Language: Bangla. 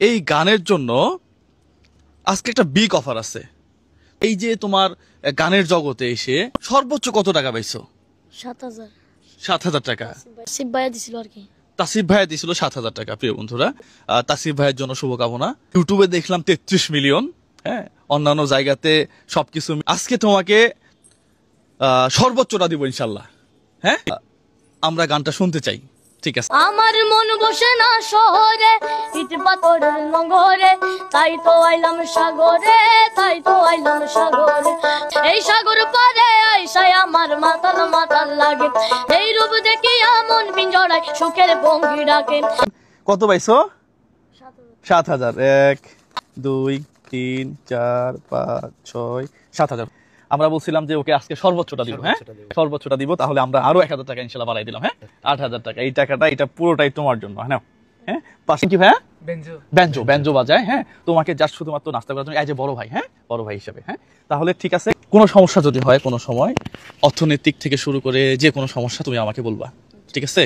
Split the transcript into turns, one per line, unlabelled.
এই গানের জন্য আজকে একটা বিগ অফার আছে। এই যে তোমার গানের জগতে এসে সর্বোচ্চ কত টাকা পাইছো?
7,000।
7,000 টাকা
তাসিফ ভাইয়া দিছিল আর কি।
তাসিফ ভাইয়া দিছিল 7,000 টাকা। প্রিয় বন্ধুরা, তাসিফ ভাইয়ের জন্য শুভকামনা। ইউটিউবে দেখলাম 33 মিলিয়ন, হ্যাঁ, অন্যান্য জায়গাতে সবকিছু। আজকে তোমাকে সর্বোচ্চটা দিব ইনশাল্লাহ। হ্যাঁ, আমরা গানটা শুনতে চাই, ঠিক আছে?
আমার মন বসে না শহরে, ইট পাথরের নগরে, তাই তো আইলাম সাগরে, তাই তো আইলাম সাগরে। এই সাগর পারে আইসায় আমার মাতাল মাতাল লাগে, এই রূপ দেখিয়া মন পিঞ্জরায় সুখের ভঙ্গি ডাকে।
কত পাইছো? 7,000। 1 2 3 4 5 6 7,000। আমরা বলছিলাম যে ওকে আজকে সর্বোচ্চটা দিব। হ্যাঁ, সর্বোচ্চটা দিব। তাহলে আমরা আরো 1,000 টাকা ইনশাল্লাহ বাড়াই দিলাম। হ্যাঁ, 8,000 টাকা। এই টাকাটা এটা পুরোটাই তোমার জন্য। হ্যাঁ, হ্যাঁ। পাশে কি ভাইয়া? বেঞ্জো বাজায়। হ্যাঁ, তোমাকে জাস্ট শুধুমাত্র নাস্তা করার জন্য, এই যে বড় ভাই, হ্যাঁ, বড় ভাই হিসেবে। হ্যাঁ, তাহলে ঠিক আছে। কোনো সমস্যা যদি হয় কোনো সময়, অর্থনৈতিক থেকে শুরু করে যে কোনো সমস্যা, তুমি আমাকে বলবা, ঠিক আছে?